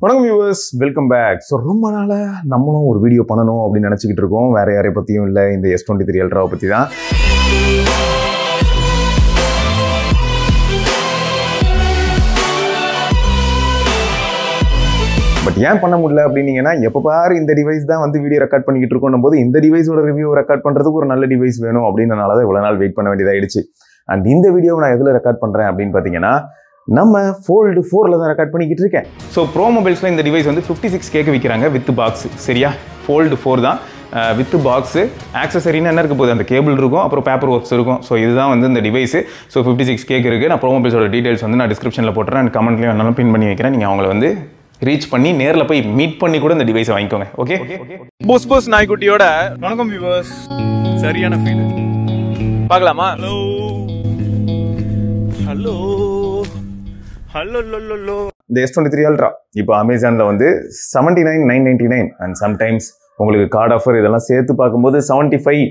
வணக்கம் viewers, welcome back. So ரொம்ப நாளாக நம்மளும் ஒரு வீடியோ பண்ணணும் அப்படின்னு நினச்சிக்கிட்டு இருக்கோம். வேறு யாரை பற்றியும் இல்லை, இந்த S23 Ultraவை பற்றி தான். பட் ஏன் பண்ண முடியல அப்படின்னீங்கன்னா, எப்போ பாரு இந்த டிவைஸ் தான் வந்து வீடியோ ரெக்கார்ட் பண்ணிக்கிட்டு இருக்கோம் போது இந்த டிவைஸோட ரிவ்யூ ரெக்கார்ட் பண்ணுறதுக்கு ஒரு நல்ல டிவைஸ் வேணும் அப்படின்றனால தான் இவ்வளோ நாள் வெயிட் பண்ண வேண்டியதாகிடுச்சு. அண்ட் இந்த வீடியோவை நான் எதில் ரெக்கார்ட் பண்ணுறேன் அப்படின்னு பார்த்தீங்கன்னா, நம்ம Fold 4ல தான் ரெக்கார்ட் பண்ணிக்கிட்டு இருக்கேன். ஸோ ப்ரோ மொபைல்ஸில் இந்த டிவைஸ் வந்து 56K விற்கிறாங்க வித் பாக்ஸ். சரியா, Fold 4 தான் வித் பாக்ஸு. ஆக்சசரின்னு என்ன இருக்க போகுது, அந்த கேபிள் இருக்கும், அப்புறம் பேப்பர் ஒர்க்ஸ் இருக்கும். ஸோ இதுதான் வந்து இந்த டிவைஸு. ஸோ 56K இருக்குது. நான் ப்ரோ மொபைல்ஸோட டீட்டெயில்ஸ் வந்து நான் டிஸ்கிரிப்ஷனில் போட்டுறேன், அண்ட் கமெண்ட்லேயும் என்னாலும் பின் பண்ணி வைக்கிறேன். நீங்கள் அவங்கள வந்து ரீச் பண்ணி நேரில் போய் மீட் பண்ணி கூட இந்த டிவைஸை வாங்கிக்கோங்க. ஓகே, போஸ் போஸ் நாய்க்குட்டியோட வணக்கம் வியூவர்ஸ். சரியான ஃபீல் பார்க்கலாமா? Hello hello hello low. இந்த S23 Ultra இப்போ அமேசானில் வந்து 79,999 அண்ட் சம்டைம்ஸ் உங்களுக்கு கார்டு ஆஃபர் இதெல்லாம் சேர்த்து பார்க்கும்போது 75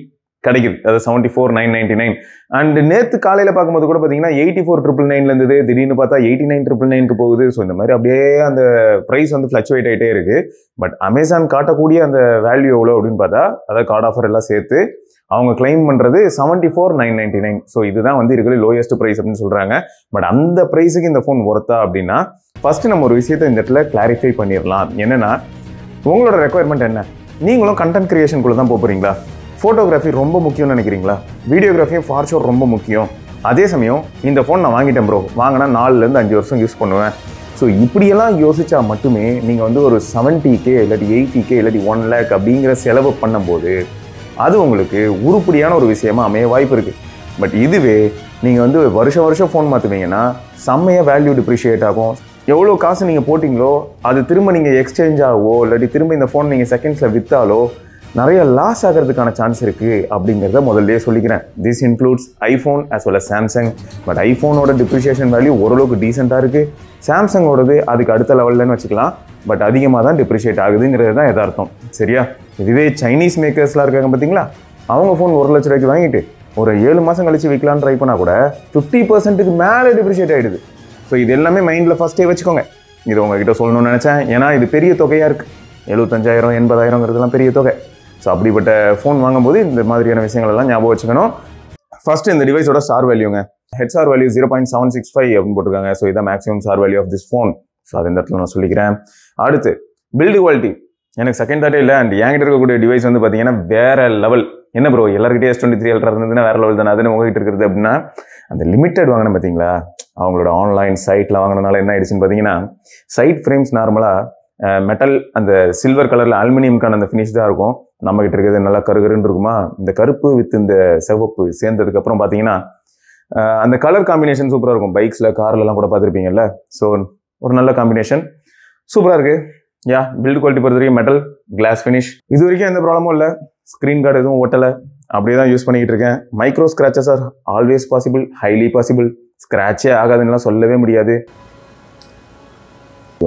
கிடைக்குது. அதாவது 74,999. அண்ட் நேற்று காலையில் பார்க்கும்போது கூட பார்த்தீங்கன்னா 84,999 இருந்தது. திடீர்னு பார்த்தா 89,999 போகுது. ஸோ இந்த மாதிரி அப்படியே அந்த ப்ரைஸ் வந்து ஃப்ளக்சுவேட் ஆகிட்டே இருக்குது. பட் அமேசான் காட்டக்கூடிய அந்த வேல்யூ எவ்வளோ அப்படின்னு பார்த்தா, அதாவது கார்டு ஆஃபர் எல்லாம் சேர்த்து அவங்க கிளைம் பண்ணுறது 74,999. ஸோ இதுதான் வந்து இருக்கிற லோயஸ்ட் ப்ரைஸ் அப்படின்னு சொல்கிறாங்க. பட் அந்த ப்ரைஸுக்கு இந்த ஃபோன் ஒர்த்தா அப்படின்னா, ஃபஸ்ட்டு நம்ம ஒரு விஷயத்தை இந்த இடத்துல கிளாரிஃபை பண்ணிடலாம். என்னென்னா, உங்களோட ரெக்குயர்மெண்ட் என்ன? நீங்களும் கண்டென்ட் கிரியேஷனுக்குள்ளே தான் போகிறீங்களா? ஃபோட்டோகிராஃபி ரொம்ப முக்கியம்னு நினைக்கிறீங்களா? வீடியோகிராஃபியும் ஃபார் ஷோர் ரொம்ப முக்கியம். அதே சமயம் இந்த ஃபோன் நான் வாங்கிட்டேன் ப்ரோ, வாங்கினா 4 to 5 வருஷம் யூஸ் பண்ணுவேன். ஸோ இப்படியெல்லாம் யோசிச்சா மட்டுமே நீங்கள் வந்து ஒரு 70K இல்லாட்டி 80K இல்லாட்டி 1 lakh அப்படிங்கிற செலவு பண்ணும்போது அது உங்களுக்கு உருப்படியான ஒரு விஷயமா அமைய வாய்ப்பு இருக்குது. பட் இதுவே நீங்கள் வந்து வருஷம் ஃபோன் மாற்றுவீங்கன்னா செம்மையாக வேல்யூ டிப்ரிஷியேட் ஆகும். எவ்வளோ காசு நீங்கள் போட்டிங்களோ அது திரும்ப நீங்கள் எக்ஸ்சேஞ்ச் ஆகவோ இல்லாட்டி திரும்ப இந்த ஃபோன் நீங்கள் செகண்ட்ஸில் விற்றாலோ நிறைய லாஸ் ஆகிறதுக்கான சான்ஸ் இருக்குது அப்படிங்கிறத முதல்லையே சொல்லிக்கிறேன். This includes iPhone as well as Samsung. But ஐஃபோனோட டிப்ரிஷியேஷன் வேல்யூ ஓரளவுக்கு டீசெண்டாக இருக்குது. சாம்சங்கோடது அதுக்கு அடுத்த லெவல்லன்னு வச்சுக்கலாம். பட் அதிகமாக தான் டிப்ரிஷியேட் ஆகுதுங்கிறது தான் எதார்த்தம். சரியா, இதுவே சைனீஸ் மேக்கர்ஸ்லாம் இருக்காங்க பார்த்தீங்களா, அவங்க ஃபோன் 1 லட்ச ரூபாய்க்கு வாங்கிட்டு ஒரு 7 மாதம் கழிச்சு விற்கலான்னு ட்ரை பண்ணால் கூட 50%க்கு மேலே டிப்ரிஷியேட் ஆகிடுது. ஸோ இது எல்லாமே மைண்டில் ஃபஸ்ட்டே வச்சுக்கோங்க. இது உங்ககிட்ட சொல்லணும்னு நினச்சேன். ஏன்னா இது பெரிய தொகையாக இருக்குது. 75,000 80,000ங்கிறதுலாம் பெரிய தொகை. ஸோ அப்படிப்பட்ட ஃபோன் வாங்கும்போது இந்த மாதிரியான விஷயங்கள் எல்லாம் ஞாபகம் வச்சுக்கணும். ஃபர்ஸ்ட் இந்த டிவைஸோட ஸ்டார் வேல்யூங்க. ஹெச்ஆர் வேல்யூ 0.765 அப்படின்னு போட்டிருக்காங்க. ஸோ இதான் maximum star value of this phone. So அது இந்த இடத்துல நான் சொல்லிக்கிறேன். அடுத்து பில்டு குவாலிட்டி எனக்கு செகண்ட் தாட்டே இல்லை. அண்ட் என்கிட்ட இருக்கக்கூடிய டிவைஸ் வந்து பார்த்தீங்கன்னா வேற லெவல். என்ன ப்ரோ எல்லாருக்கிட்டே S23 Ultra இருந்ததுன்னா வேற லெவல் தானே, அதுன்னு உங்ககிட்ட இருக்கிறது அப்படின்னா, அந்த லிமிட்டட் வாங்கினேன் பார்த்தீங்களா, அவங்களோட ஆன்லைன் சைட்டில் வாங்கினதுனால என்ன ஆயிடுச்சுன்னு பார்த்தீங்கன்னா, சைட் ஃப்ரேம்ஸ் நார்மலாக மெட்டல் அந்த சில்வர் கலரில் அலுமினியம்கான அந்த ஃபினிஷ் தான் இருக்கும். நம்மகிட்ட இருக்கிறது நல்லா கருகருன்னு இருக்குமா, இந்த கருப்பு வித் இந்த சிவப்பு சேர்ந்ததுக்கப்புறம் பார்த்தீங்கன்னா அந்த கலர் காம்பினேஷன் சூப்பராக இருக்கும். பைக்ஸில் கார்லலாம் கூட பார்த்துருப்பீங்கல்ல. ஸோ ஒரு நல்ல காம்பினேஷன் சூப்பராக இருக்குது. யா, பில்டு குவாலிட்டி பொறுத்த வரைக்கும் மெட்டல் கிளாஸ் ஃபினிஷ். இது வரைக்கும் எந்த ப்ராப்ளமும் இல்லை. ஸ்க்ரீன் கார்டு எதுவும் ஓட்டலை. அப்படியே தான் யூஸ் பண்ணிக்கிட்டு இருக்கேன். Micro scratches are always possible, highly possible. ஸ்க்ராச்சே ஆகாதுன்னெலாம் சொல்லவே முடியாது.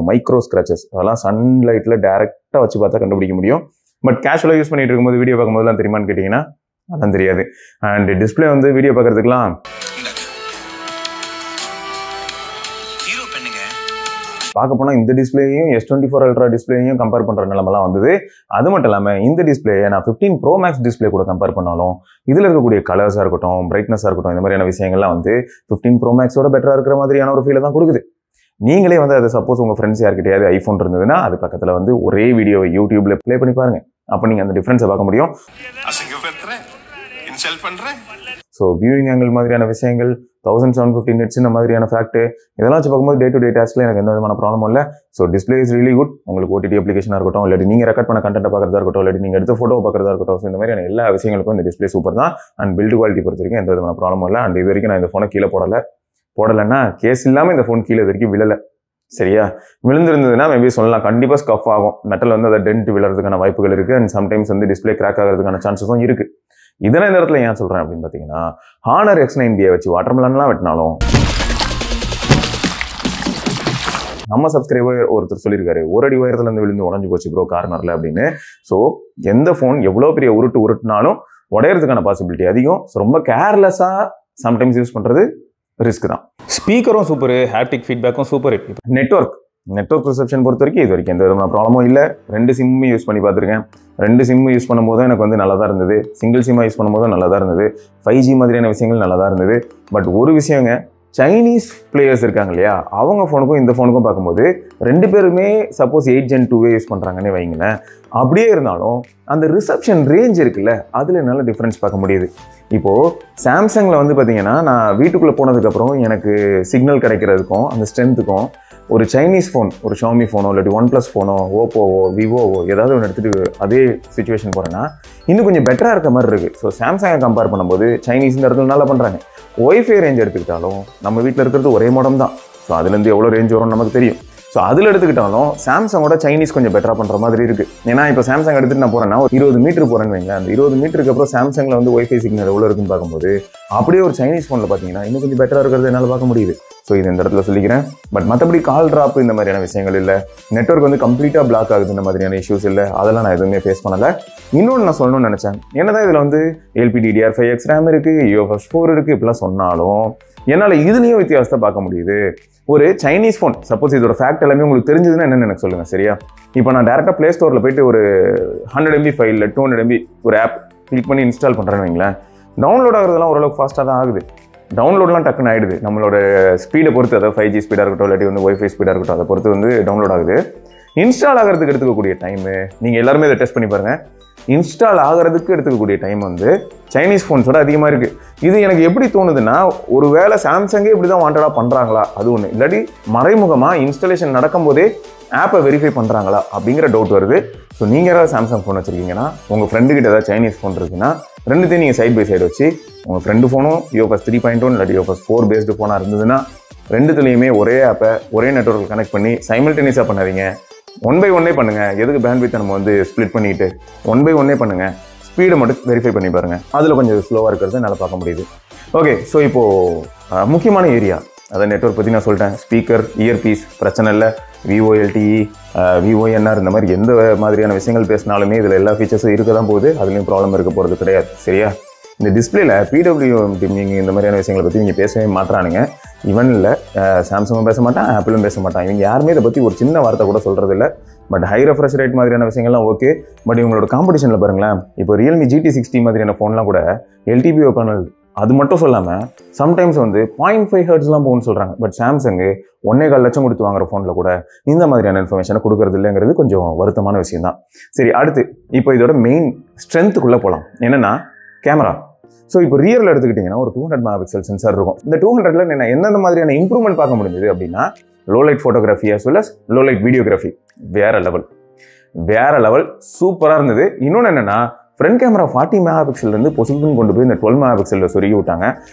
மைக்ரோ ஸ்க்ராச்சஸ் அதெல்லாம் சன்லைட்டில் டேரெக்டாக வச்சு பார்த்தா கண்டுபிடிக்க முடியும். பட் கேஷுவலாக யூஸ் பண்ணிட்டு இருக்கும்போது வீடியோ பார்க்கும்போதுலாம் தெரியுமான்னு கேட்டிங்கன்னா அதெல்லாம் தெரியாது. அண்ட் டிஸ்பிளே வந்து வீடியோ பார்க்குறதுக்குலாம் பார்க்க போனால் இந்த டிஸ்பிளேயும் S24 Ultra டிஸ்பிளேயும் கம்பேர் பண்ணுற நிலமெல்லாம் வந்தது. அது மட்டும் இல்லாமல் இந்த டிஸ்பிளேயை நான் 15 Pro Max டிஸ்பிளே கூட கம்பேர் பண்ணாலும் இதில் இருக்கக்கூடிய கலர்ஸாக இருக்கட்டும், பிரைட்னஸாக இருக்கட்டும், இந்த மாதிரியான விஷயங்கள்லாம் வந்து 15 Pro Maxோட பெட்டராக இருக்கிற மாதிரியான ஒரு ஃபீலை தான் கொடுக்குது. நீங்களே வந்து அதை சப்போஸ் உங்கள் ஃப்ரெண்ட்ஸ் யார்கிட்டயாவது ஐஃபோன் இருந்ததுன்னா அது பக்கத்தில் வந்து ஒரே வீடியோவை யூடியூப்ல ப்ளே பண்ணி பாருங்க. அப்போ நீங்கள் அந்த டிஃப்ரென்ஸை பார்க்க முடியும். ஸோ வியூவிங் ஆங்கிள் மாதிரியான விஷயங்கள், 1750 nits இந்த மாதிரியான ஃபேக்ட் இதெல்லாம் வச்சு பார்க்கும்போது டே டு டே டாஸ்கில் எனக்கு எந்த விதமான ப்ராப்ளமும் இல்லை. So display is really good. உங்களுக்கு OTT அப்ளிகேஷனாக இருக்கட்டும், இல்லாட்டி நீங்கள் ரெக்கார்ட் பண்ண கண்டென்ட் பார்க்குறதா இருக்கட்டும், இல்லாட்டி நீங்கள் எடுத்த ஃபோட்டோ பார்க்குறதா இருக்கட்டும், ஸோ இந்த மாதிரியான எல்லா விஷயங்களுக்கும் இந்த டிஸ்பிளே சூப்பர் தான். அண்ட் பில்டு குவாலிட்டி பொறுத்த வரைக்கும் எந்த விதமான ப்ராப்ளமும் இல்லை. அண்ட் இது வரைக்கும் நான் இந்த ஃபோனை கீழே போடலைன்னா கேஸ் இல்லாமல் இந்த ஃபோன் கீழே இது வரைக்கும் விழலை. சரியா, விழுந்திருந்ததுன்னா மேபி சொல்லலாம், கண்டிப்பாக ஸ்கஃப் ஆகும். மெட்டல் வந்து அதை டென்ட் விழுறதுக்கான வாய்ப்புகள் இருக்குது. அண்ட் சம்டைம்ஸ் வந்து டிஸ்பிளே கிராக் ஆகிறதுக்கான சான்சஸும் இருக்குது. இதெல்லாம் இந்த இடத்துல ஏன் சொல்கிறேன் அப்படின்னு பார்த்தீங்கன்னா, Honor X9 வச்சு வாட்டர்மெலன்லாம் வெட்டினாலும் நம்ம சப்ஸ்கிரைபர் ஒருத்தர் சொல்லியிருக்காரு, 1 அடி உயரத்துலேருந்து விழுந்து உடஞ்சி போச்சு ப்ரோ கார்னரில் அப்படின்னு. ஸோ எந்த ஃபோன் எவ்வளோ பெரிய உருட்டுனாலும் உடையிறதுக்கான பாசிபிலிட்டி அதிகம். ஸோ ரொம்ப கேர்லெஸ்ஸாக சம்டைம்ஸ் யூஸ் பண்ணுறது ரிஸ்க் தான். ஸ்பீக்கரும் சூப்பர், ஹாப்டிக் ஃபீட்பேக்கும் சூப்பர். நெட்வொர்க் நெட்வொர்க் ரிசப்ஷன் பொறுத்த வரைக்கும் இது வரைக்கும் எந்த விதமான ப்ராப்ளமும் இல்லை. 2 சிம்மும் யூஸ் பண்ணி பார்த்துருக்கேன். 2 சிம்மு யூஸ் பண்ணும்போதும் எனக்கு வந்து நல்லா தான் இருந்தது. சிங்கிள் சிம்மாக யூஸ் பண்ணும்போதும் நல்லா தான் இருந்தது. 5G மாதிரியான விஷயங்கள் நல்லா தான் இருந்தது. பட் ஒரு விஷயங்க, சைனீஸ் பிளேயர்ஸ் இருக்காங்க இல்லையா, அவங்க ஃபோனுக்கும் இந்த ஃபோனுக்கும் பார்க்கும்போது 2 பேருமே சப்போஸ் 8 Gen 2 யூஸ் பண்ணுறாங்கன்னே வைங்களேன். அப்படியே இருந்தாலும் அந்த ரிசப்ஷன் ரேஞ்ச் இருக்குல்ல, அதில் என்னால் டிஃப்ரென்ஸ் பார்க்க முடியுது. இப்போது சாம்சங்கில் வந்து பார்த்தீங்கன்னா, நான் வீட்டுக்குள்ளே போனதுக்கப்புறம் எனக்கு சிக்னல் கிடைக்கிறதுக்கும் அந்த ஸ்ட்ரென்த்துக்கும் ஒரு சைனீஸ் ஃபோன், ஒரு ஷாமி ஃபோனோ இல்லாட்டி OnePlus ஃபோனோ, ஓப்போவோ, விவோவோ ஏதாவது ஒன்று எடுத்துகிட்டு அதே சுச்சுவேஷன் போகிறேன்னா இன்னும் கொஞ்சம் பெட்டராக இருக்க மாதிரி இருக்குது. ஸோ சாம்சங்கை கம்பேர் பண்ணும்போது சைனீஸ் இந்த இடத்துல நல்லா பண்ணுறாங்க. ஒய்ஃபை ரேஞ்ச் எடுத்துக்கிட்டாலும் நம்ம வீட்டில் இருக்கிறது ஒரே மாடம் தான். ஸோ அதுலேருந்து எவ்வளோ ரேஞ்ச் வரும்னு நமக்கு தெரியும். ஸோ அதில் எடுத்துக்கிட்டாலும் சாம்சங்கோட சைனீஸ் கொஞ்சம் பெட்டராக பண்ணுற மாதிரி இருக்குது. ஏன்னா இப்போ சாம்சங் எடுத்துகிட்டு நான் போகிறேன்னா ஒரு 20 மீட்டர் போகிறேன்னு வைங்க, அந்த 20 மீட்டருக்கு அப்புறம் சாம்சங்கில் வந்து ஒய்ஃபை சிக்னல் எவ்வளோ இருக்குன்னு பார்க்கும்போது அப்படியே ஒரு சைனீஸ் ஃபோனில் பார்த்தீங்கன்னா இன்னும் கொஞ்சம் பெட்டராக இருக்கிறது என்னால் பார்க்க முடியுது. ஸோ இது இந்த இடத்துல சொல்லிக்கிறேன். பட் மற்றபடி கால் ட்ராப் இந்த மாதிரியான விஷயங்கள் இல்லை. நெட்வொர்க் வந்து கம்ப்ளீட்டாக பிளாக் ஆகுது, இந்த மாதிரியான இஷ்யூஸ் இல்லை. அதெல்லாம் நான் எதுவுமே ஃபேஸ் பண்ணலை. இன்னொன்று நான் சொல்லணும்னு நினச்சேன். என்னதான் இதில் வந்து LPDDR5X RAM இருக்குது, UFS 4 இருக்குது, இப்படிலாம் சொன்னாலும் என்னால் இதுலேயும் வித்தியாசத்தை பார்க்க முடியுது. ஒரு சைனீஸ் ஃபோன் சப்போஸ் இதோட ஃபேக்ட் எல்லாமே உங்களுக்கு தெரிஞ்சதுன்னா என்னென்னு எனக்கு சொல்லுங்கள், சரியா? இப்போ நான் டேரெக்டாக ப்ளே ஸ்டோரில் போயிட்டு ஒரு 100 MB ஃபைல் 200 MB ஒரு ஆப் கிளிக் பண்ணி இன்ஸ்டால் பண்ணுறேன்னு வைங்களேன், டவுன்லோட் ஆகிறதுலாம் ஓரளவுக்கு ஃபாஸ்ட்டாக தான் ஆகுது. டவுன்லோட்லாம் டக்குன்னு ஆகிடுது. நம்மளோட ஸ்பீடை பொறுத்து, அதாவது 5G ஸ்பீடாக இருக்கட்டும் இல்லாட்டி வந்து ஒய்ஃபை ஸ்பீடாக இருக்கட்டும், அதை பொறுத்து வந்து டவுன்லோட் ஆகுது. இன்ஸ்டால் ஆகிறதுக்கு எடுத்துக்கக்கூடிய டைமு, நீங்கள் எல்லாருமே இதை டெஸ்ட் பண்ணி பாருங்கள், இன்ஸ்டால் ஆகிறதுக்கு எடுத்துக்கக்கூடிய டைம் வந்து சைனீஸ் ஃபோன்ஸோட அதிகமாக இருக்குது. இது எனக்கு எப்படி தோணுதுன்னா, ஒரு வேளை சாம்சங்கே இப்படி தான் வாண்டடாக பண்ணுறாங்களா, அது ஒன்று, இல்லாட்டி மறைமுகமாக இன்ஸ்டாலேஷன் நடக்கும்போதே ஆப்பை வெரிஃபை பண்ணுறாங்களா அப்படிங்கிற டவுட் வருது. ஸோ நீங்கள் யாராவது சாம்சங் ஃபோன் வச்சுருக்கீங்கன்னா, உங்கள் ஃப்ரெண்டுக்கிட்ட ஏதாவது சைனீஸ் ஃபோன் இருக்குன்னா, ரெண்டுத்தையும் நீங்கள் சைட் பை சைடு வச்சு உங்கள் ஃப்ரெண்டு ஃபோனும் UFS 3.1 இல்லாட்டி UFS 4 பேஸ்டு ஃபோனாக இருந்ததுன்னா ரெண்டுத்துலேயுமே ஒரே ஆப்பை ஒரே நெட்வொர்க்கில் கனெக்ட் பண்ணி சைமல்டேனியஸாக பண்ணாதீங்க. 1 by 1 பண்ணுங்கள். எதுக்கு பேண்ட்வித்தை நம்ம வந்து ஸ்ப்ளிட் பண்ணிக்கிட்டு 1 by 1 பண்ணுங்கள். ஸ்பீடை மட்டும் வெரிஃபை பண்ணி பாருங்கள். அதில் கொஞ்சம் ஸ்லோவாக இருக்கிறது என்னால் பார்க்க முடியுது. ஓகே, ஸோ இப்போது முக்கியமான ஏரியா, அதாவது நெட்வொர்க் பற்றி நான் சொல்லிட்டேன். ஸ்பீக்கர், இயர்பீஸ் பிரச்சனை இல்லை. விவோ LTE, விவோ NR இந்த மாதிரி எந்த மாதிரியான விஷயங்கள் பேசினாலுமே இதில் எல்லா ஃபீச்சர்ஸும் இருக்க தான் போகுது. அதுலேயும் ப்ராப்ளம் இருக்க போகிறது கிடையாது, சரியா? இந்த டிஸ்பிளேல PWM டிம்மிங் இந்த மாதிரியான விஷயங்களை பற்றி நீங்கள் பேசவே மாட்டானுங்க. ஈவன் இல்லை, சாம்சங்கும் பேச மாட்டான், ஆப்பிளும் பேச மாட்டான். இவங்க யாருமே இதை பற்றி ஒரு சின்ன வார்த்தை கூட சொல்கிறது இல்லை. பட் ஹை ரெஃப்ரெஷ் ரேட் மாதிரியான விஷயங்கள்லாம் ஓகே. பட் இவங்களோட காம்படிஷனில் பாருங்களேன், இப்போ Realme GT60 மாதிரியான ஃபோன்லாம் கூட LTPO பேனல் அது மட்டும் சொல்லாமல் சம்டைம்ஸ் வந்து 0.5 ஹெர்ட்ஸ்லாம் போகும்னு சொல்கிறாங்க. பட் சாம்சங்கு 1.25 லட்சம் கொடுத்து வாங்குற ஃபோனில் கூட இந்த மாதிரியான இன்ஃபர்மேஷனை கொடுக்கறது இல்லைங்கிறது கொஞ்சம் வருத்தமான விஷயம் தான். சரி, அடுத்து இப்போ இதோட மெயின் ஸ்ட்ரென்த்துக்குள்ளே போகலாம். என்னென்னா கேமரா. ஸோ இப்போ ரியரில் எடுத்துக்கிட்டிங்கன்னா ஒரு 200 MP சென்சார் இருக்கும். இந்த 200ல் என்ன எந்தெந்த மாதிரியான இம்ப்ரூவ்மெண்ட் பார்க்க முடியுது அப்படின்னா, low light photography as well as low light videography வேற லெவல் சூப்பராக இருந்தது. இன்னொன்று என்னென்னா, ஃப்ரண்ட் கேமரா 40 MP பொசுக்குன்னு கொண்டு போய் இந்த 12 MP சொருகி விட்டாங்க.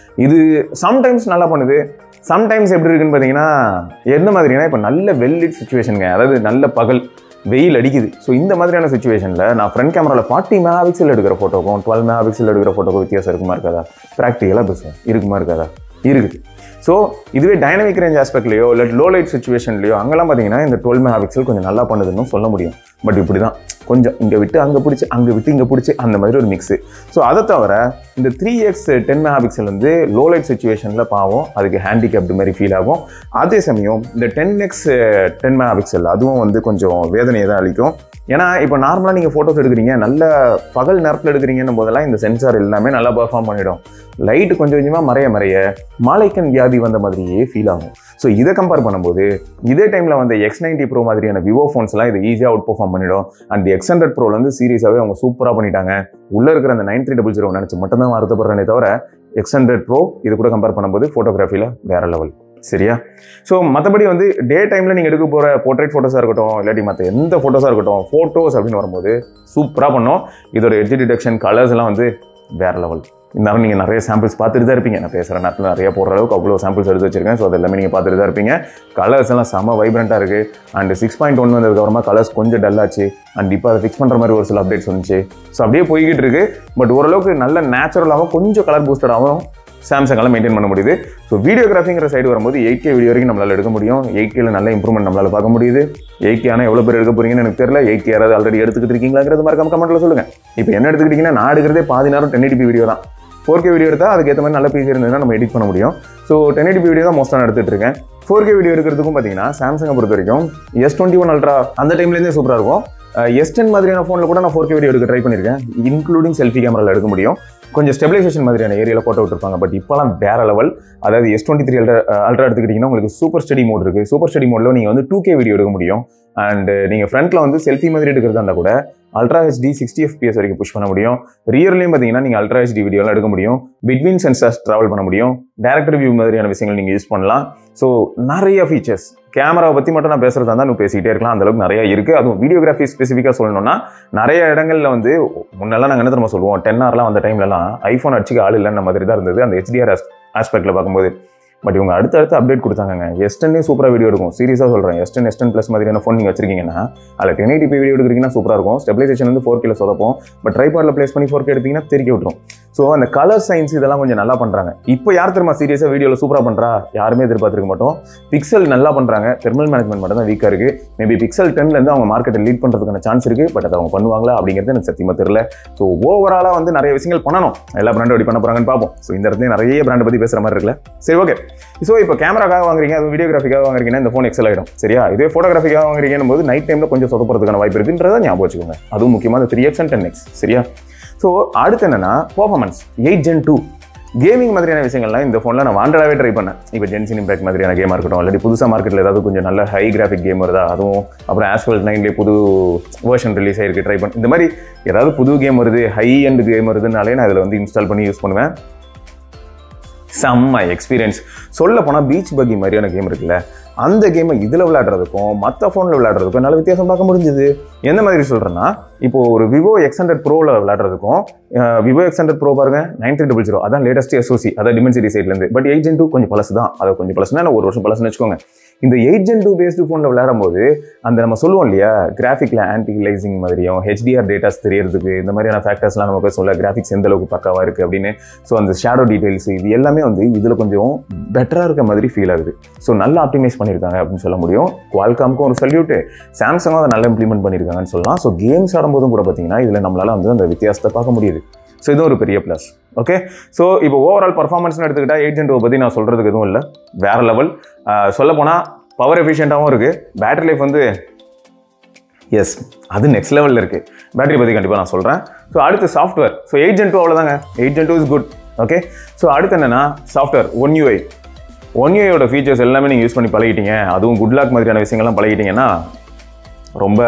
இது சம்டைம்ஸ் நல்லா பண்ணுது. சம்டைம்ஸ் எப்படி இருக்குன்னு பார்த்தீங்கன்னா, எந்த மாதிரினா இப்போ நல்ல வெல்லிட் சுச்சுவேஷனுங்க, அதாவது நல்ல பகல் வெயில் அடிக்குது. ஸோ இந்த மாதிரியான சுச்சுவேஷனில் நான் ஃப்ரண்ட் கேமராவில் 40 MP எடுக்கிற ஃபோட்டோக்கும் 12 MP எடுக்கிற ஃபோட்டோக்கும் வித்தியாசம் இருக்குமா இருக்காதா? ப்ராக்டிக்கலாக பேசுவேன், இருக்குமா இருக்காதா? இருக்குது. ஸோ இதுவே டைனமிக் ரேஞ்ச் ஆஸ்பெக்ட்லையோ இல்லை லோ லைட் சுச்சுவேஷன்லையோ அங்கெல்லாம் பார்த்தீங்கன்னா இந்த 12 MP கொஞ்சம் நல்லா பண்ணுதுன்னு சொல்ல முடியும். பட் இப்படி தான் கொஞ்சம் இங்கே விட்டு அங்கே பிடிச்சி, அங்கே விட்டு இங்கே பிடிச்சி, அந்த மாதிரி ஒரு மிக்ஸு. ஸோ அதை தவிர இந்த 3x 10 MP வந்து லோ லைட் சுச்சுவேஷனில் பாவம் அதுக்கு ஹேண்டிகேப்டு மாதிரி ஃபீல் ஆகும். அதே சமயம் இந்த 10x 10 MP அதுவும் வந்து கொஞ்சம் வேதனையை தான் அளிக்கும். ஏன்னா இப்போ நார்மலாக நீங்கள் ஃபோட்டோஸ் எடுக்கிறீங்க, நல்ல பகல் நேரத்தில் எடுக்கிறீங்கன்னு போதெல்லாம் இந்த சென்சார் எல்லாமே நல்லா பர்ஃபார்ம் பண்ணிடும். லைட்டு கொஞ்சம் கொஞ்சமாக மறைய மாலைக்கன் வியாதி வந்த மாதிரியே ஃபீல் ஆகும். ஸோ இதை கம்பேர் பண்ணும்போது இதே டைமில் வந்து X90 Pro மாதிரியான விவோ ஃபோன்ஸ்லாம் இது ஈஸியாக அவுட் பர்ஃபார்ம் பண்ணிடும். அண்ட் X100 Pro வந்து சீரியஸாகவே அவங்க சூப்பராக பண்ணிட்டாங்க. உள்ளே இருக்கிற அந்த 9300 நினச்சி மட்டும்தான் வருத்தப்படுறேனே தவிர X100 Pro இது கூட கம்பேர் பண்ணும்போது ஃபோட்டோகிராஃபியில் வேறு லெவல், சரியா? ஸோ மற்றபடி வந்து டே டைமில் நீங்கள் எடுக்க போகிற போர்ட்ரேட் ஃபோட்டோஸாக இருக்கட்டும் இல்லாட்டி மற்ற எந்த ஃபோட்டோஸாக இருக்கட்டும், ஃபோட்டோஸ் அப்படின்னு வரும்போது சூப்பராக பண்ணோம். இதோட எட்ஜ் டிடெக்ஷன், கலர்ஸ் எல்லாம் வந்து வேறு லெவல். இருந்தாலும் நீங்கள் நிறைய சாம்பிள்ஸ் பார்த்துட்டு தான் இருப்பீங்க. நான் பேசுகிற நேரத்தில் நிறைய போடுற அளவுக்கு அவ்வளோ சாம்பிள்ஸ் எடுத்து வச்சிருக்கேன். ஸோ அது எல்லாமே நீங்கள் பார்த்துட்டு தான் இருப்பீங்க. கலர்ஸ் எல்லாம் செம்ம வைப்ரண்ட்டாக இருக்குது. அண்ட் 6.1 வந்ததுக்கப்புறமா கலர்ஸ் கொஞ்சம் டல்லாச்சு. அண்ட் இப்போ அதை ஃபிக்ஸ் பண்ணுற மாதிரி ஒரு சில அப்டேட்ஸ் வந்துச்சு. ஸோ அப்படியே போய்கிட்டு இருக்குது. பட் ஓரளவுக்கு நல்ல நேச்சுரலாகவும் கொஞ்சம் கலர் பூஸ்டடாகவும் சாம்சங்கால் மெயின்டைன் பண்ண முடியுது. ஸோ வீடியோகிராஃபிங்கிற சைடு வரும்போது 8K வீடியோ வரைக்கும் நம்மளால் எடுக்க முடியும். 8Kல நல்ல இம்ப்ரூவ்மெண்ட் நம்மளால் பார்க்க முடியுது. 8K ஆனால் எவ்வளோ பேர் எடுக்க போகிறீங்கன்னு எனக்கு தெரியல. 8K யாராவது ஆல்ரெடி எடுத்துக்கிட்டு இருக்கீங்களாங்கிறது மறக்காம கமெண்ட்டில் சொல்லுங்கள். இப்போ என்ன எடுத்துக்கிட்டிங்கன்னா, நான் எடுக்கிறதே பாதி நேரம் 1080p வீடியோ தான். 4K வீடியோ எடுத்தால் அதுக்கேற்ற மாதிரி நல்ல பிசி இருந்ததுன்னா நம்ம எடிட் பண்ண முடியும். ஸோ 1080p வீடியோ தான் மோஸ்ட்டாக நான் எடுத்துகிட்டு இருக்கேன். 4K வீடியோ எடுக்கிறதுக்கும் பார்த்தீங்கன்னா சாம்சங்கை பொறுத்த வரைக்கும் S21 Ultra அந்த டைம்லேருந்தே சூப்பராக இருக்கும். S10 மாதிரியான ஃபோனில் கூட நான் 4K வீடியோ எடுக்க ட்ரை பண்ணியிருக்கேன், இன்க்ளூடிங் செல்ஃபி கேமராவில் எடுக்க முடியும். கொஞ்சம் ஸ்டெபிலைசேஷன் மாதிரியான ஏரியாவில் போட்டோ விட்டுருப்பாங்க. பட் இப்போலாம் வேற லெவல். அதாவது S23 Ultra எடுத்துக்கிட்டிங்கன்னா உங்களுக்கு சூப்பர் ஸ்டடி மோட் இருக்குது. சூப்பர் ஸ்டடி மோடில் நீங்கள் வந்து 2K வீடியோ எடுக்க முடியும். அண்ட் நீங்கள் ஃப்ரண்ட்டில் வந்து செல்ஃபி மாதிரி எடுக்கிறதா இருந்தால் கூட Ultra HD 60 FPS வரைக்கும் புஷ் பண்ண முடியும். ரியர்லையும் பார்த்தீங்கன்னா நீங்கள் Ultra HD வீடியோலாம் எடுக்க முடியும். பிட்வீன் சென்சார்ஸ் ட்ராவல் பண்ண முடியும். டேரக்டர் வியூ மாதிரியான விஷயங்கள் நீங்கள் யூஸ் பண்ணலாம். ஸோ நிறைய ஃபீச்சர்ஸ். கேமராவை பற்றி மட்டும் நான் பேசுகிறதா இருந்தால் பேசிக்கிட்டே இருக்கலாம், அந்தளவுக்கு நிறைய இருக்குது. அதுவும் வீடியோகிராஃபி ஸ்பெசிஃபிக்காக சொல்லணும்னா நிறைய இடங்களில் வந்து முன்னெல்லாம் நாங்கள் என்ன தெரியுமா சொல்லுவோம், 10R வந்த டைம்லலாம் ஐஃபோன் அடிச்சுக்க ஆள் இல்லைன்ற மாதிரி தான் இருந்தது அந்த HDR ஆஸ்பெக்டில் பார்க்கும்போது. பட் இவங்க அடுத்தடுத்து அப்டேட் கொடுத்தாங்க. S10 சூப்பராக வீடியோ இருக்கும். சீரியஸாக சொல்கிறேன், S10 Plus மாதிரியான ஃபோன் நீங்கள் வச்சிருக்கீங்கன்னா அதில் 1080p வீடியோ எடுக்கிறீங்கன்னா சூப்பராக இருக்கும். ஸ்டெபிலைசேஷன் வந்து 4K சொதப்போம். பட் ட்ரைபாடில் ப்ளேஸ் பண்ணி 4K எடுத்தீங்கன்னா தெறிக்க விட்டுரும். ஸோ அந்த கலர் சயின்ஸ் இதெல்லாம் கொஞ்சம் நல்லா பண்ணுறாங்க. இப்போ யார் தெரியுமா சீரியஸாக வீடியோவில் சூப்பராக பண்ணுறா, யாருமே எதிர்பார்த்துருக்க மாட்டோம். பிக்சல் நல்லா பண்ணுறாங்க, தெர்மல் மேனேஜ்மெண்ட் மட்டும் தான் வீக்காக இருக்குது. மேபி Pixel 10 அவங்க மார்க்கெட்டை லீட் பண்ணுறதுக்கான சான்ஸ் இருக்குது. பட் அதை அவங்க பண்ணுவாங்களா அப்படிங்கிறது எனக்கு சத்தியமாக தெரியல. ஸோ ஓவராலாக வந்து நிறைய விஷயங்கள் பண்ணணும். எல்லா பிராண்டும் எப்படி பண்ண போகிறாங்கன்னு பார்ப்போம். ஸோ இந்த இடத்துல நிறைய பிராண்டை பற்றி பேசுகிற மாதிரி இருக்குல்ல. சரி, ஓகே. ஸோ இப்போ கேமராக்காக வாங்குறீங்க, அது வீடியோகிராஃபிக்காக வாங்குறீங்கன்னா இந்த ஃபோன் எக்ஸல் ஆகிடும். சரியா? இதே ஃபோட்டோகிராஃபிக்காக வாங்குறீங்கன்னு போது நைட் டைமில் கொஞ்சம் சொதப்படுறதுக்கான வாய்ப்பு இருக்குன்றதை ஞாபகம் வச்சுக்கோங்க. அதுவும் முக்கியமாக 3X and 10X. சரியா? ஸோ அடுத்து என்னன்னா பெர்ஃபார்மன்ஸ். 8 Gen 2 கேமிங் மாதிரியான விஷயங்கள்லாம் இந்த ஃபோனில் நான் வாண்டடாகவே ட்ரை பண்ணேன். இப்போ Genshin Impact மாதிரியான கேமாக இருக்கட்டும், இல்லாட்டி புதுசாக மார்க்கெட்டில் ஏதாவது கொஞ்சம் நல்ல ஹை கிராஃபிக் கேம் வருதா, அதுவும் அப்புறம் Asphalt 9 புது வெர்ஷன் ரிலீஸ் ஆகிருக்கு, ட்ரை பண்ண. இந்த மாதிரி ஏதாவது புது கேம் வருது, ஹை எண்ட் கேம் வருதுனாலே நான் இதில் வந்து இன்ஸ்டால் பண்ணி யூஸ் பண்ணுவேன். செம்ம எக்ஸ்பீரியன்ஸ். சொல்ல போனால் பீச் பக்கி மாதிரியான கேம் இருக்குல்ல, அந்த கேமை இதில் விளையாடுறதுக்கும் மற்ற ஃபோனில் விளையாடுறதுக்கும் நல்ல வித்தியாசம் பார்க்க முடிஞ்சுது. எந்த மாதிரி சொல்கிறேன்னா, இப்போது ஒரு Vivo X100 Proவில் விளையாடுறதுக்கும் Vivo X100 Pro பாருங்க 9300, அதான் லேட்டஸ்ட் SoC, அதான் Dimensity சைட்லேருந்து. பட் 8 Gen 2 கொஞ்சம் பழசு தான். அதை கொஞ்சம் பழசுனா ஒரு வருஷம் பழசுன்னு வச்சுக்கோங்க. இந்த 8 Gen 2 பேஸ்டு ஃபோனில் விளையாடும் போது அந்த நம்ம சொல்லுவோம் இல்லையா, கிராஃபிக்கில் ஆன்டிலைசிங் மாதிரியும் HDR டேட்டாஸ் தெரியறதுக்கு இந்த மாதிரியான ஃபேக்டர்ஸ்லாம் நமக்கு சொல்ல கிராஃபிக்ஸ் எந்த அளவுக்கு பக்காவாக இருக்குது அப்படின்னு. ஸோ அந்த ஷேடோ டீடைல்ஸ் இது எல்லாமே வந்து இதில் கொஞ்சம் பெட்டராக இருக்க மாதிரி ஃபீல் ஆகுது. ஸோ நல்லா ஆப்டிமைஸ் பண்ணியிருக்காங்க அப்படின்னு சொல்ல முடியும். குவால்காம்க்கும் ஒரு சல்யூட்டு, சாம்சங்கும் அதை நல்லா இம்ப்ளிமெண்ட் பண்ணியிருக்காங்கன்னு சொல்லலாம். ஸோ கேம்ஸ் ஆடும்போதும் கூட பார்த்தீங்கன்னா இதில் நம்மளால் வந்து அந்த வித்தியாசத்தை பார்க்க முடியுது. ஸோ இதுவும் ஒரு பெரிய ப்ளஸ். ஓகே, ஸோ இப்போ ஓவரால் பர்ஃபார்மன்ஸ்னு எடுத்துக்கிட்டா 8 Gen 2 பற்றி நான் சொல்கிறதுக்கு எதுவும் இல்லை, வேறு லெவல். சொல்லப்போனால் பவர் எஃபிஷியண்ட்டாகவும் இருக்குது. பேட்டரி லைஃப் வந்து எஸ் அது நெக்ஸ்ட் லெவலில் இருக்குது. பேட்டரி பற்றி கண்டிப்பாக நான் சொல்கிறேன். ஸோ அடுத்து சாஃப்ட்வேர். ஸோ 8 Gen 2 அவ்வளோதாங்க. 8 Gen 2 is good. Okay, so அடுத்து என்னென்னா சாஃப்ட்வேர். One UI ஃபீச்சர்ஸ் எல்லாமே நீங்கள் யூஸ் பண்ணி பழகிட்டீங்க, அதுவும் குட் லாக் மாதிரியான விஷயங்கள்லாம் பழகிட்டீங்கன்னா ரொம்ப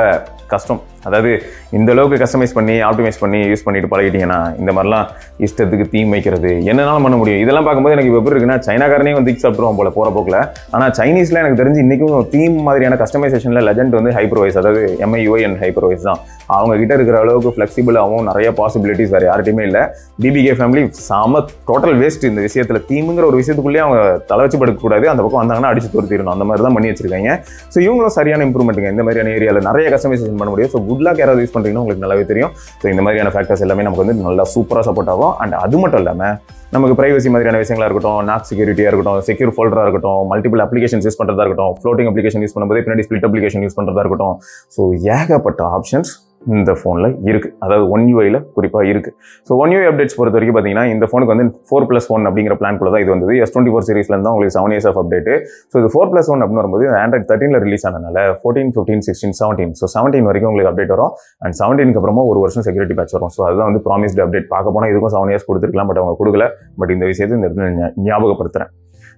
கஷ்டம். அதாவது இந்த அளவுக்கு கஸ்டமைஸ் பண்ணி ஆப்டிமைஸ் பண்ணி யூஸ் பண்ணிட்டு பழகிட்டீங்கன்னா இந்த மாதிரிலாம் இஷ்டத்துக்கு தீம் வைக்கிறது என்னென்னாலும் பண்ண முடியும். இதெல்லாம் பார்க்கும்போது எனக்கு இப்போ எப்படி இருக்குன்னா, சைனாக்காரனே வந்து சாப்பிட்ருவோம் போல போகிற போக்கில். ஆனால் சைனீஸில் எனக்கு தெரிஞ்சு இன்றைக்கும் தீம் மாதிரியான கஸ்டமைசேஷனில் லெஜண்ட் வந்து ஹைப்பர்வைஸ், அதாவது MIUI அண்ட் ஹைப்பர்வைஸ் தான். அவங்க கிட்ட இருக்கிற அளவுக்கு ஃப்ளெக்சிபிளாகவும் நிறைய பாசிபிலிட்டிஸ் வேறு யார்ட்டையுமே இல்லை. BBK ஃபேமிலி சாம டோட்டல் வேஸ்ட் இந்த விஷயத்தில். தீமுங்கிற ஒரு விஷயத்துக்குள்ளேயே அவங்க தலை வச்சு படுக்கக்கூடாது, அந்த பக்கம் வந்தாங்கன்னா அடிச்சு துரத்திடணும், அந்த மாதிரி தான் பண்ணி வச்சிருக்காங்க. ஸோ இவங்களும் சரியான இம்ப்ரூவ்மெண்ட்டுங்க. இந்த மாதிரியான ஏரியாவில் நிறைய கஸ்டமைசேஷன் பண்ண முடியும். ஸோ குட் லாக் யாராவது யூஸ் பண்ணுறீங்கன்னா உங்களுக்கு நல்லாவே தெரியும். ஸோ இந்த மாதிரியான ஃபேக்டர்ஸ் எல்லாமே நமக்கு வந்து நல்லா சூப்பராக சப்போர்ட் ஆகும். அண்ட் அது மட்டும் இல்லாமல் நமக்கு பிரைவசி மாதிரியான விஷயங்களா இருக்கட்டும், நாக் செக்யூரிட்டியாக இருக்கட்டும், செக்யூர் ஃபோல்டராக இருக்கட்டும், மல்டிபிள் அப்ளிகேஷன்ஸ் யூஸ் பண்ணுறதா இருக்கட்டும், ஃப்ளோட்டிங் அப்ளிகேஷன் யூஸ் பண்ணும்போது பின்னாடி ஸ்பிளிட் அப்ளிகேஷன் யூஸ் பண்ணுறதா இருக்கட்டும். ஸோ ஏகப்பட்ட ஆப்ஷன்ஸ் இந்த ஃபோனில் இருக்குது, அதாவது One UI குறிப்பாக இருக்குது. ஸோ One UI அப்டேட்ஸ் பொறுத்த வரைக்கும் பார்த்தீங்கன்னா இந்த ஃபோனுக்கு வந்து 4+1 அப்படிங்கிற பிளான்குள்ள தான் இது வந்தது. S24 சீரிஸ்லேருந்து தான் உங்களுக்கு 7 years ஆஃப் அப்டேட்டு. ஸோ இது 4+1 அப்படின்னு வரும்போது Android 13 ரிலீஸ் ஆனதுனால 14, 15, 16, 17. ஸோ 17 வரைக்கும் உங்களுக்கு அப்டேட் வரும். அண்ட் 17க்கு அப்புறமா ஒரு வருஷம் செக்யூரிட்டி பேட்ச் வரும். ஸோ அதுதான் வந்து ப்ராமிஸ்டு அப்டேட். பார்க்க போனால் இதுக்கும் 7 years கொடுத்துருக்கலாம், பட் அவங்க கொடுக்கல. பட் இந்த விஷயத்தை இந்த இடத்துல ஞாபகப்படுத்துகிறேன்.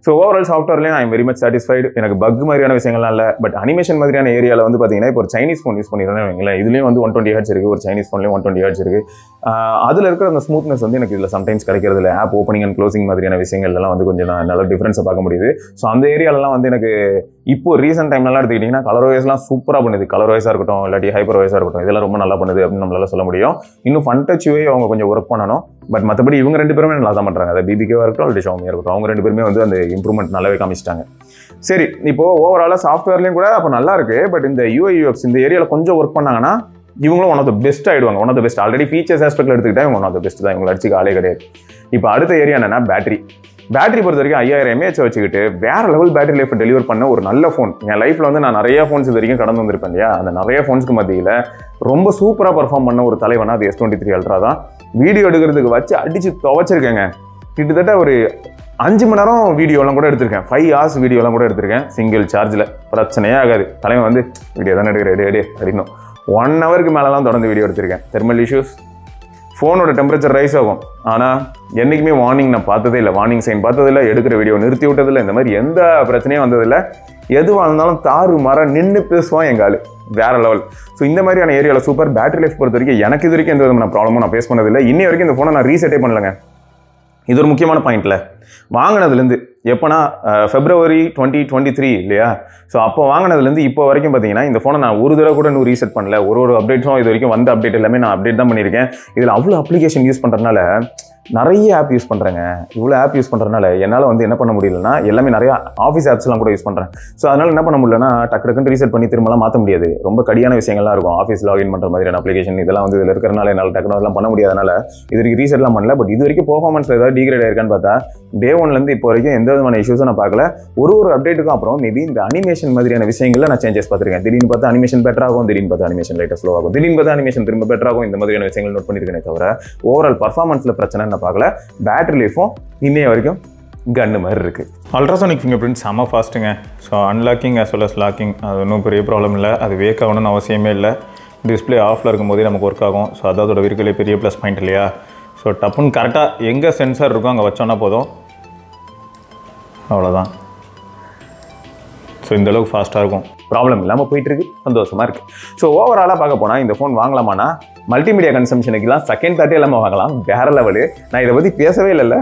ஸோ ஓவரால் சாஃப்ட்வேர்லேயும் I am very much satisfied. எனக்கு பக் மாதிரியான விஷயங்கள்லாம் இல்லை. பட் அனிமேஷன் மாதிரியான ஏரியாவில் வந்து பார்த்தீங்கன்னா இப்போ ஒரு சைனீஸ் ஃபோன் யூஸ் பண்ணிடுறேன் வைங்களேன், இதுலேயும் வந்து 120 Hz இருக்குது, ஒரு சைனீஸ் ஃபோன்லேயும் 120 Hz இருக்குது. அதில் இருக்கிற அந்த ஸ்மூத்னஸ் வந்து எனக்கு இதில் சம்டைம்ஸ் கிடைக்கிறது இல்லை. ஆப் ஓப்பனிங் அண்ட் க்ளோசிங் மாதிரியான விஷயங்கள்லாம் வந்து கொஞ்சம் நல்ல டிஃப்ரென்ஸை பார்க்க முடியுது. ஸோ அந்த ஏரியாலலாம் வந்து எனக்கு இப்போ ரீசெண்ட் டைம்லாம் எடுத்துக்கிட்டிங்கன்னா கலர் வைஸ்லாம் சூப்பராக பண்ணுது. கலர் வைஸாக இருக்கட்டும், இல்லாட்டி ஹைப்பர் வைஸாக இருக்கட்டும், இதெல்லாம் ரொம்ப நல்லா பண்ணுது அப்படின்னு நம்மளால சொல்ல முடியும். இன்னும் ஃபன் டச் UI அவங்க கொஞ்சம் ஒர்க் பண்ணணும். பட் மற்றபடி இவங்க ரெண்டு பேருமே நல்லா தான் பண்ணுறாங்க. அதை BBK-வாக இருக்கட்டும், இல்லை Xiaomi இருக்கட்டும், அவங்க ரெண்டு பேருமே வந்து அந்த இம்ப்ரூவ்மெண்ட் நல்லாவே காமிச்சிட்டாங்க. சரி, இப்போது ஓவராலாக சாஃப்ட்வேர்லேயும் கூட அப்போ நல்லா இருக்குது. பட் இந்த UI UX இந்த ஏரியாவில் கொஞ்சம் ஒர்க் பண்ணாங்கன்னா இவங்களும் ஒன் ஆஃப் த பெஸ்ட் ஆகிடுவாங்க. One of the best. Already features ஆஸ்பெக்டில் எடுத்துக்கிட்டா இவங்க ஒன் ஆஃப் த பெஸ்ட் தான். இவங்களை அடிச்சுக்க ஆளே கிடையாது. இப்போ அடுத்த ஏரியா என்னன்னா பேட்டரி. பேட்டரி பொறுத்த வரைக்கும் 5000 mAh வச்சுக்கிட்டு வேற லெவல் பேட்டரி லைஃப் டெலிவர் பண்ண ஒரு நல்ல ஃபோன். என் லைஃப்ல வந்து நான் நிறைய ஃபோன்ஸ் இது வரைக்கும் கடந்து வந்திருப்பேன் இல்லையா, அந்த நிறைய ஃபோன்ஸ்க்கு மத்தியில் ரொம்ப சூப்பராக பர்ஃபார்ம் பண்ண ஒரு தலைவனா அது S23 Ultra தான். வீடியோ எடுக்கிறதுக்கு வச்சு அடிச்சு துவைச்சிருக்கேங்க. கிட்டத்தட்ட ஒரு 5 மணி நேரம் வீடியோலாம் கூட எடுத்திருக்கேன், 5 hours வீடியோலாம் கூட எடுத்திருக்கேன் சிங்கிள் சார்ஜில். பிரச்சனையே ஆகாது. தலைவன் வந்து வீடியோ தானே எடுக்கிறேன் அப்படின்னு 1 hourக்கு மேலெலாம் தொடர்ந்து வீடியோ எடுத்திருக்கேன். தெர்மல் இஷ்யூஸ், ஃபோனோட டெம்பரேச்சர் ரைஸ் ஆகும், ஆனால் என்றைக்குமே வார்னிங் நான் பார்த்ததே இல்லை, வார்னிங் சைன் பார்த்ததில்லை, எடுக்கிற வீடியோ நிறுத்தி விட்டதில்லை, இந்த மாதிரி எந்த பிரச்சனையும் வந்ததில்லை. எதுவாக இருந்தாலும் தாறு மரம் நின்று பேசுவான் எங்கள் ஆள், வேற லெவல். ஸோ இந்த மாதிரியான ஏரியாவில் சூப்பர். பேட்டரி லைஃப் பொறுத்த வரைக்கும் எனக்கு இது வரைக்கும் எந்த விதமான ப்ராப்ளமும் நான் ஃபேஸ் பண்ணதில்லை. இன்னி வரைக்கும் இந்த ஃபோனை நான் ரீசெட்டே பண்ணலங்க. இது ஒரு முக்கியமான பாயிண்ட்ல. வாங்கினதுலேருந்து எப்போனா February 2023 இல்லையா, ஸோ அப்போ வாங்கினதுலேருந்து இப்போ வரைக்கும் பார்த்தீங்கன்னா இந்த ஃபோனை நான் ஒரு தடவை கூட இன்னும் ரீசெட் பண்ணல. ஒரு அப்டேட்ஸும் இது வரைக்கும் வந்த அப்டேட் எல்லாமே நான் அப்டேட் தான் பண்ணியிருக்கேன். இதில் அவ்வளோ அப்ளிகேஷன் யூஸ் பண்ணுறதுனால, நிறைய ஆப் யூஸ் பண்ணுறேங்க. இவ்வளோ ஆப் யூஸ் பண்ணுறதுனால என்னால் வந்து என்ன பண்ண முடியலன்னா, எல்லாமே நிறைய ஆஃபீஸ் ஆப்ஸ்லாம் கூட யூஸ் பண்ணுறேன். ஸோ அதனால் என்ன பண்ண முடியலன்னா, டக்குன்னு ரீசெட் பண்ணி திரும்பலாம் மாற்ற முடியாது. ரொம்ப கடியான விஷயங்கள்லாம் இருக்கும். ஆஃபீஸ் லாகின் பண்ணுற மாதிரியான அப்ளிகேஷன் இதெல்லாம் வந்து இதில் இருக்கிறனால என்னால் டக்குனு அதெல்லாம் பண்ண முடியாதனால இது வரைக்கும் ரீசெட்லாம் பண்ணல. பட் இது வரைக்கும் பெர்ஃபார்மன்ஸில் ஏதாவது டிகிரேட் ஆயிருக்கான்னு பார்த்தா Day 1லேருந்து இப்போ வரைக்கும் எந்த விதமான இஷ்யூஸும் நான் பார்க்கல. ஒரு அப்டேட்டுக்கும் அப்புறம் மேபி இந்த அனிமேஷன் மாதிரியான விஷயங்களில் நான் சேஞ்சஸ் பார்த்துருக்கேன். திடீர்னு பார்த்தா அனிமேஷன் பெட்டர் ஆகும், திடீர்னு பார்த்தா அனிமேஷன் லைட்டாக ஸ்லோ ஆகும், திடீர்னு பார்த்தா அனிமேஷன் திரும்ப பெட்டர் ஆகும். இந்த மாதிரியான விஷயங்கள் நோட் பண்ணியிருக்கேனே தவிர ஓவரால் பர்ஃபார்மன்ஸில் பிரச்சனை நான் பார்க்கல. பேட்டரி லைஃபும் இன்னைய வரைக்கும் கன்னு மாதிரி இருக்குது. அல்ட்ராசானிக் ஃபிங்கர் பிரிண்ட் செம்ம ஃபாஸ்ட்டுங்க. So unlocking as well as locking அது ஒன்றும் பெரிய ப்ராப்ளம் இல்லை. அது வேக் ஆகணும்னு அவசியமே இல்லை. டிஸ்பிளே ஆஃபில் இருக்கும்போதே நமக்கு ஒர்க் ஆகும். ஸோ அதோட இருக்கிற பெரிய ப்ளஸ் பாயிண்ட் இல்லையா. ஸோ டப்புன்னு கரெக்டாக எங்கே சென்சார் இருக்கோ அங்கே வச்சோன்னா போதும், அவ்வளோதான். ஸோ இந்தளவுக்கு ஃபாஸ்ட்டாக இருக்கும், ப்ராப்ளம் இல்லாமல் போயிட்டுருக்கு, சந்தோஷமாக இருக்குது. ஸோ ஓவராலாக பார்க்க போனால் இந்த ஃபோன் வாங்கலாமான்னா மல்டிமீடியா கன்சம்ஷனுக்குலாம் செகண்ட் தாட்டே இல்லாமல் வாங்கலாம். வேற லெவலு. நான் இதை பற்றி பேசவே இல்லைல்ல,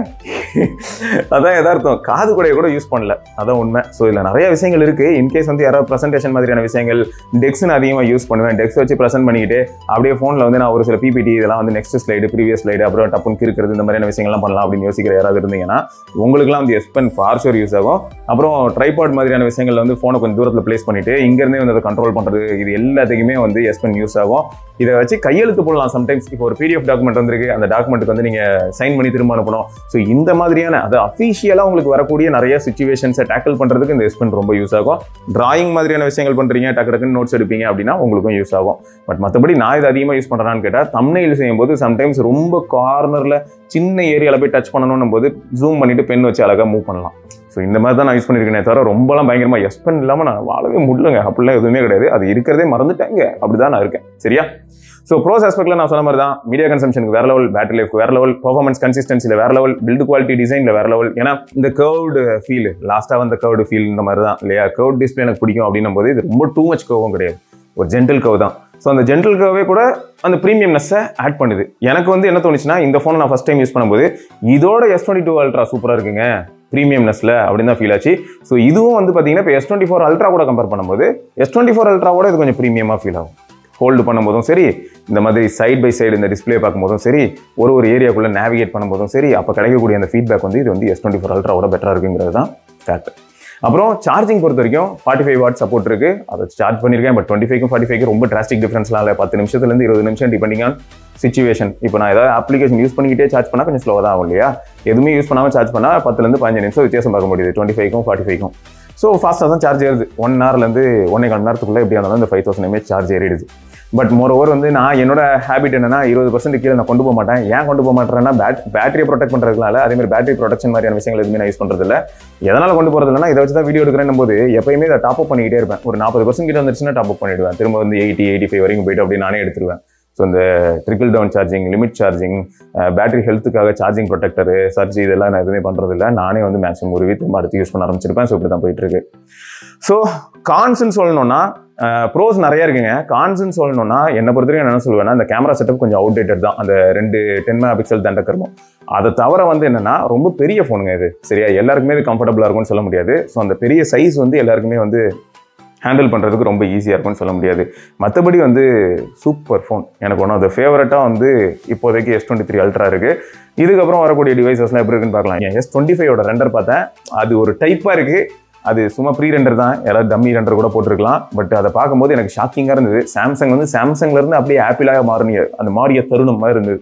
அதான் எதார்த்தம். காது கூட யூஸ் பண்ணல, அதான் உண்மை. ஸோ இதில் நிறைய விஷயங்கள் இருக்குது. இன்கேஸ் வந்து யாராவது ப்ரெசன்டேஷன் மாதிரியான விஷயங்கள், டெக்ஸ்ன்னு அதிகமாக யூஸ் பண்ணுவேன். டெக்ஸ் வச்சு ப்ரெசென்ட் பண்ணிக்கிட்டு அப்படியே ஃபோனில் வந்து நான் ஒரு சில பிபிடி இதெல்லாம் வந்து நெக்ஸ்ட் ஸ்லைடு, ப்ரீவியஸ் ஸ்லைடு, அப்புறம் டப்புன்னு இருக்கிறது, இந்த மாதிரியான விஷயங்கள்லாம் பண்ணலாம் அப்படின்னு யோசிக்கிற யாராவது இருந்தீங்கன்னா உங்களுக்குலாம் வந்து S Pen for sure use ஆகும். அப்புறம் ட்ரைபாட் மாதிரியான விஷயங்கள் வந்து ஃபோனை கொஞ்சம் தூரத்தில் பிளேஸ் பண்ணிட்டு இங்கேருந்தே வந்து அதை கண்ட்ரோல் பண்ணுறது, இது எல்லாத்துக்குமே வந்து S Pen யூஸ் ஆகும். இதை வச்சு கையெழுத்து போடலாம். சம்டைம்ஸ் இப்போ ஒரு PDF டாக்குமெண்ட் வந்திருக்கு, அந்த டாக்குமெண்ட்டுக்கு வந்து நீங்கள் சைன் பண்ணி திரும்ப அனுப்பணும். ஸோ இந்த மாதிரியான அது அஃபிஷியலாக உங்களுக்கு வரக்கூடிய நிறைய சிச்சுவேஷன்ஸை டேக்கிள் பண்ணுறதுக்கு இந்த S Pen ரொம்ப யூஸ் ஆகும். டிராயிங் மாதிரியான விஷயங்கள் பண்ணுறீங்க, டக்குன்னு நோட்ஸ் எடுப்பீங்க அப்படின்னா உங்களுக்கும் யூஸ் ஆகும். பட் மற்றபடி நான் இது அதிகமாக யூஸ் பண்ணுறேன்னு கேட்டால், தம்ப்நெயில் செய்யும்போது சம்டைம்ஸ் ரொம்ப கார்னரில் சின்ன ஏரியாவில் போய் டச் பண்ணணும் போது ஜூம் பண்ணிட்டு பென் வச்சு அழகாக மூவ் பண்ணலாம். ஸோ இந்த மாதிரி தான் நான் யூஸ் பண்ணியிருக்கேனே தவிர ரொம்பலாம் பயங்கரமாக S Pen இல்லாமல் நான் வாழவே முடியலங்க. அப்படிலாம் எதுவுமே கிடையாது. அது இருக்கிறதே மறந்துட்டேங்க, அப்படி தான் நான் இருக்கேன். சரியா? ஸோ ப்ரோஸ் ஆஸ்பெக்டில் நான் சொன்ன மாதிரி தான், மீடியா கன்சம்ஷனுக்கு வேற லெவல், பேட்டரி லைஃப்க்கு வேற லெவல், பர்ஃபார்மன்ஸ் கன்சிஸ்டன்சியில் வேற லெவல், பில்டு குவாலிட்டி டிசைனில் வேற லெவல். ஏன்னா இந்த கர்வ்டு ஃபீல், லாஸ்ட்டாக வந்து கர்வ்டு ஃபீல் இந்த மாதிரி தான் இல்லையா. கர்வ் டிஸ்பிளே எனக்கு பிடிக்கும் அப்படின்னும் போது இது ரொம்ப டூ மச் கர்வும் கிடையாது, ஒரு ஜென்டில் கர்வ் தான். ஸோ அந்த ஜென்டில் கர்வே கூட அந்த ப்ரீமியம்னஸை ஆட் பண்ணுது. எனக்கு வந்து என்ன தோணுச்சுன்னா, இந்த ஃபோனை நான் ஃபஸ்ட் டைம் யூஸ் பண்ணும்போது இதோட S22 Ultra சூப்பராக இருக்குங்க ப்ரீமியம்னஸில் அப்படின்னு தான் ஃபீல் ஆச்சு. ஸோ இதுவும் வந்து பார்த்தீங்கன்னா இப்போ S24 Ultra கூட கம்பேர் பண்ணும்போது S24 Ultraவோட இது கொஞ்சம் ப்ரீமியமாக ஃபீல் ஆகும். ஹோல்டு பண்ணும்போதும் சரி, இந்த மாதிரி சைட் பை சைடு இந்த டிஸ்பிளே பார்க்கும்போதும் சரி, ஒரு ஏரியாக்குள்ளே நேவிகேட் பண்ணும்போதும் சரி, அப்போ கிடைக்கக்கூடிய அந்த ஃபீட்பேக் வந்து இது வந்து S24 Ultraவோட பெட்டராக இருக்குங்கிறது தான் ஃபேக்ட். அப்புறம் சார்ஜிங் பொறுத்த வரைக்கும் 45 வாட் சப்போர்ட் இருக்குது. அதை சார்ஜ் பண்ணியிருக்கேன். பட் 25க்கும் 45க்கும் ரொம்ப டிராஸ்டிக் டிஃபரன்ஸ்லாம் இல்லை. 10 நிமிஷத்துலேருந்து 20 நிமிஷம் டிபெண்டிங் ஆன் சிச்சுவேஷன். இப்போ நான் ஏதாவது அப்ளிகேஷன் யூஸ் பண்ணிக்கிட்டே சார்ஜ் பண்ணால் கொஞ்சம் ஸ்லோவாக தான் ஆகும் இல்லையா. எதுவுமே யூஸ் பண்ணாமல் சார்ஜ் பண்ணால் 10லேருந்து 15 நிமிஷம் வித்தியாசம் பார்க்க முடியுது 25க்கும் 45க்கும். ஸோ ஃபாஸ்ட்டாக தான் சார்ஜ் ஏறுது. 1 ஹவர்லேருந்து 1.25 மணி நேரத்துக்குள்ளே எப்படி இருந்தாலும் இந்த 5000 mAh சார்ஜ் ஏறிடுது. பட் மோரோவர் வந்து நான் என்னோட ஹேபிட் என்னன்னா 20% கீழே நான் கொண்டு போக மாட்டேன். ஏன் கொண்டு போக மாட்டேன்னா பேட்டரியை ப்ரொடெக்ட் பண்ணுறதுனால. அதேமாதிரி பேட்டரி ப்ரொடெக்ஷன் மாதிரியான விஷயங்கள் எதுவுமே நான் யூஸ் பண்ணுறதில்ல. எதனால் கொண்டு போகிறது இல்லைன்னா, இதை வச்சு தான் வீடியோ எடுக்கிறேன் போது எப்பயுமே இதை டாப் அப் பண்ணிக்கிட்டே இருப்பேன். ஒரு 40% கிட்ட வந்துருச்சுன்னா டாப் அப் பண்ணிவிடுவேன். திரும்ப வந்து 80-85 வரைக்கும் போய்ட்டு அப்படி நானே எடுத்துருவேன். ஸோ இந்த trickle down charging, limit charging, battery ஹெல்த்துக்காக சார்ஜிங் ப்ரொடெக்டரு, சர்ஜ் இதெல்லாம் நான் எதுவுமே பண்ணுறதில்ல. நானே வந்து மேக்ஸிமம் ஒரு திரும்ப அடுத்து யூஸ் பண்ண ஆரம்பிச்சிருப்பேன். ஸோ இப்படி தான் போயிட்டுருக்கு. ஸோ கான்ஸ்ன்னு சொல்லணும்னா ப்ரோஸ் நிறைய இருக்குங்க. கான்ஸ்ன்னு சொல்லணும்னா என்னை பொறுத்தவரைக்கும் என்ன சொல்லுவேன்னா, இந்த கேமரா செட்டப் கொஞ்சம் அவுடேட்டட் தான். அந்த 2 10 MP தண்டக்கரமும் அதை தவிர வந்து என்னன்னா, ரொம்ப பெரிய ஃபோனுங்க இது. சரியா? எல்லாருக்குமே இது கம்ஃபர்டபுளாக இருக்கும்னு சொல்ல முடியாது. ஸோ அந்த பெரிய சைஸ் வந்து எல்லாருக்குமே வந்து ஹேண்டில் பண்ணுறதுக்கு ரொம்ப ஈஸியாக இருக்கும்னு சொல்ல முடியாது. மற்றபடி வந்து சூப்பர் ஃபோன். எனக்கு ஒன்று அது ஃபேவரட்டாக வந்து இப்போதைக்கு S23 Ultra இருக்குது. இதுக்கப்புறம் வரக்கூடிய டிவைசஸ்லாம் எப்படி இருக்குன்னு பார்க்கலாம். என் S25 ரெண்டர் பார்த்தேன். அது ஒரு டைப்பாக இருக்குது. அது சும்மா ப்ரீ ரெண்டர் தான், யாராவது டம்மி ரெண்டர் கூட போட்டிருக்கலாம். பட் அதை பார்க்கும்போது எனக்கு ஷாக்கிங்காக இருந்தது. சாம்சங் வந்து சாம்சங்லேருந்து அப்படியே ஆப்பிளாக மாறிய அந்த மாறிய தருணம் மாதிரி இருந்தது.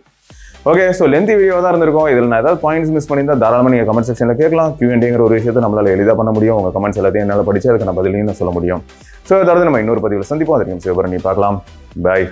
ஓகே, ஸோ லென்த்தி வீடியோ தான் இருந்திருக்கும். இதில் நான் ஏதாவது பாயிண்ட்ஸ் மிஸ் பண்ணியிருந்தா தாராளமாக நீங்கள் கமெண்ட் செக்ஷனில் கேட்கலாம். Q&Aங்கிற ஒரு விஷயத்தை நம்மளால் எளிதாக பண்ண முடியும். உங்கள் கமெண்ட்ஸ் எல்லாத்தையும் என்னால் படித்து அதுக்கு நான் பதிலையும் நான் சொல்ல முடியும். ஸோ தொடர்ந்து நம்ம இன்னொரு பதிவில் சந்திப்போம். அதற்கு சிவபரணி பார்க்கலாம். பாய்.